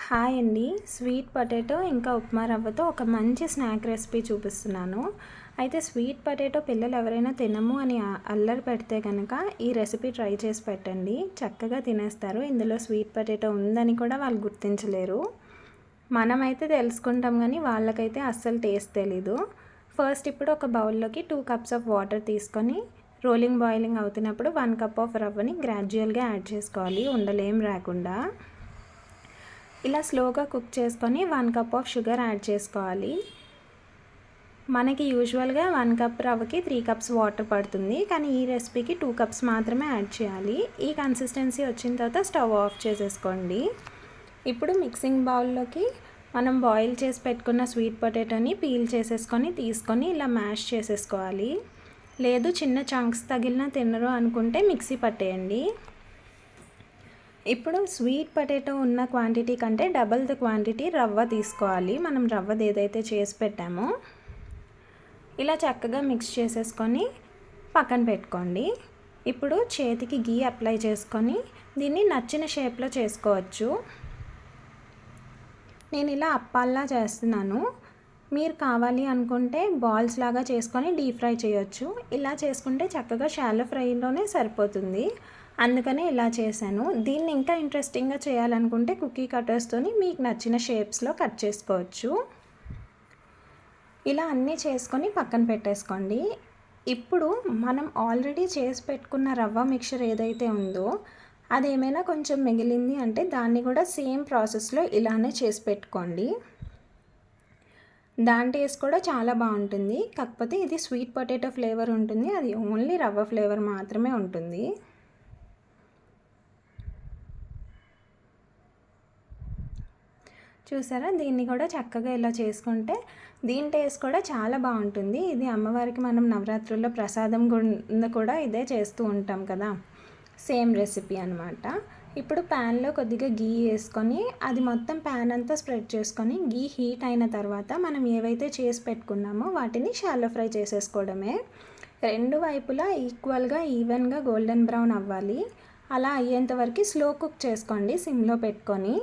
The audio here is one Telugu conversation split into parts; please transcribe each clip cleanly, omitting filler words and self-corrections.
హాయ్ అండి. స్వీట్ పొటాటో ఇంకా ఉప్మా రవ్వతో ఒక మంచి స్నాక్ రెసిపీ చూపిస్తున్నాను. అయితే స్వీట్ పొటాటో పిల్లలు ఎవరైనా తినము అని అల్లరి పెడితే కనుక ఈ రెసిపీ ట్రై చేసి పెట్టండి. చక్కగా తినేస్తారు. ఇందులో స్వీట్ పొటాటో ఉందని కూడా వాళ్ళు గుర్తించలేరు. మనమైతే తెలుసుకుంటాం కానీ వాళ్ళకైతే అస్సలు టేస్ట్ తెలీదు. ఫస్ట్ ఇప్పుడు ఒక బౌల్లోకి 2 కప్స్ ఆఫ్ వాటర్ తీసుకొని బాయిలింగ్ అవుతున్నప్పుడు 1 కప్ ఆఫ్ రవ్వని గ్రాడ్యువల్గా యాడ్ చేసుకోవాలి, ఉండలేం రాకుండా. ఇలా స్లోగా కుక్ చేసుకొని 1 కప్ ఆఫ్ షుగర్ యాడ్ చేసుకోవాలి. మనకి యూజువల్గా 1 కప్ రవ్వకి 3 కప్స్ వాటర్ పడుతుంది, కానీ ఈ రెసిపీకి 2 కప్స్ మాత్రమే యాడ్ చేయాలి. ఈ కన్సిస్టెన్సీ వచ్చిన తర్వాత స్టవ్ ఆఫ్ చేసేసుకోండి. ఇప్పుడు మిక్సింగ్ బౌల్లోకి మనం బాయిల్ చేసి పెట్టుకున్న స్వీట్ పొటాటోని పీల్ చేసేసుకొని తీసుకొని ఇలా మ్యాష్ చేసేసుకోవాలి. లేదు చిన్న చంక్స్ తగిలిన తినరు అనుకుంటే మిక్సీ పట్టేయండి. ఇప్పుడు స్వీట్ పొటాటో ఉన్న క్వాంటిటీ కంటే డబల్ ద క్వాంటిటీ రవ్వ తీసుకోవాలి. మనం రవ్వది ఏదైతే చేసి పెట్టామో ఇలా చక్కగా మిక్స్ చేసేసుకొని పక్కన పెట్టుకోండి. ఇప్పుడు చేతికి గీ అప్లై చేసుకొని దీన్ని నచ్చిన షేప్లో చేసుకోవచ్చు. నేను ఇలా అప్పాల్లా చేస్తున్నాను. మీరు కావాలి అనుకుంటే బాల్స్ లాగా చేసుకొని డీప్ ఫ్రై చేయొచ్చు. ఇలా చేసుకుంటే చక్కగా షాలో ఫ్రైలోనే సరిపోతుంది. అందుకనే ఇలా చేశాను. దీన్ని ఇంకా ఇంట్రెస్టింగ్గా చేయాలనుకుంటే కుకీ కటర్స్తోని మీకు నచ్చిన షేప్స్లో కట్ చేసుకోవచ్చు. ఇలా అన్నీ చేసుకొని పక్కన పెట్టేసుకోండి. ఇప్పుడు మనం ఆల్రెడీ చేసి పెట్టుకున్న రవ్వ మిక్చర్ ఏదైతే ఉందో అదేమైనా కొంచెం మిగిలింది అంటే దాన్ని కూడా సేమ్ ప్రాసెస్లో ఇలానే చేసి పెట్టుకోండి. దాని టేస్ట్ కూడా చాలా బాగుంటుంది. కాకపోతే ఇది స్వీట్ పొటాటో ఫ్లేవర్ ఉంటుంది, అది ఓన్లీ రవ్వ ఫ్లేవర్ మాత్రమే ఉంటుంది. చూసారా, దీన్ని కూడా చక్కగా ఇలా చేసుకుంటే దీని టేస్ట్ కూడా చాలా బాగుంటుంది. ఇది అమ్మవారికి మనం నవరాత్రుల్లో ప్రసాదం కూడా ఇదే చేస్తూ ఉంటాం కదా, సేమ్ రెసిపీ అనమాట. ఇప్పుడు ప్యాన్లో కొద్దిగా గీ వేసుకొని అది మొత్తం ప్యాన్ అంతా స్ప్రెడ్ చేసుకొని గీ హీట్ అయిన తర్వాత మనం ఏవైతే చేసి పెట్టుకున్నామో వాటిని షాలో ఫ్రై చేసేసుకోవడమే. రెండు వైపులా ఈక్వల్గా ఈవెన్గా గోల్డెన్ బ్రౌన్ అవ్వాలి. అలా అయ్యేంత వరకు స్లో కుక్ చేసుకోండి సిమ్లో పెట్టుకొని.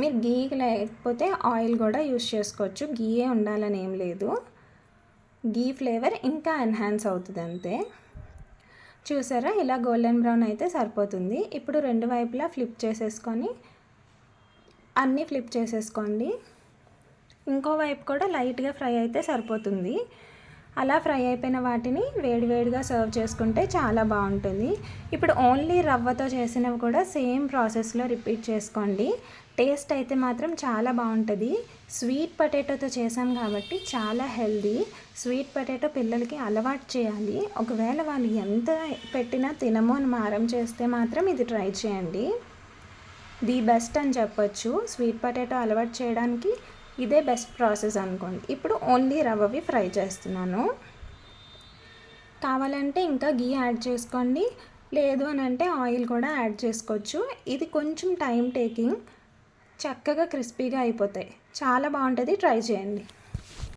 మీరు గీ లేకపోతే ఆయిల్ కూడా యూస్ చేసుకోవచ్చు, గీయే ఉండాలని ఏం లేదు. గీ ఫ్లేవర్ ఇంకా ఎన్హాన్స్ అవుతుంది అంతే. చూసారా, ఇలా గోల్డెన్ బ్రౌన్ అయితే సరిపోతుంది. ఇప్పుడు రెండు వైపులా ఫ్లిప్ చేసేసుకొని అన్నీ ఫ్లిప్ చేసేసుకోండి. ఇంకో వైపు కూడా లైట్గా ఫ్రై అయితే సరిపోతుంది. అలా ఫ్రై అయిపోయిన వాటిని వేడివేడిగా సర్వ్ చేసుకుంటే చాలా బాగుంటుంది. ఇప్పుడు ఓన్లీ రవ్వతో చేసినవి కూడా సేమ్ ప్రాసెస్లో రిపీట్ చేసుకోండి. టేస్ట్ అయితే మాత్రం చాలా బాగుంటుంది. స్వీట్ పొటాటోతో చేసాం కాబట్టి చాలా హెల్దీ. స్వీట్ పొటాటో పిల్లలకి అలవాటు చేయాలి. ఒకవేళ వాళ్ళు ఎంత పెట్టినా తినము అని మారం చేస్తే మాత్రం ఇది ట్రై చేయండి. ది బెస్ట్ అని చెప్పొచ్చు. స్వీట్ పొటాటో అలవాటు చేయడానికి ఇదే బెస్ట్ ప్రాసెస్ అనుకోండి. ఇప్పుడు ఓన్లీ రవ్వవి ఫ్రై చేస్తున్నాను. కావాలంటే ఇంకా గీ యాడ్ చేసుకోండి, లేదు అని అంటే ఆయిల్ కూడా యాడ్ చేసుకోవచ్చు. ఇది కొంచెం టైం టేకింగ్, చక్కగా క్రిస్పీగా అయిపోతాయి. చాలా బాగుంటుంది, ట్రై చేయండి.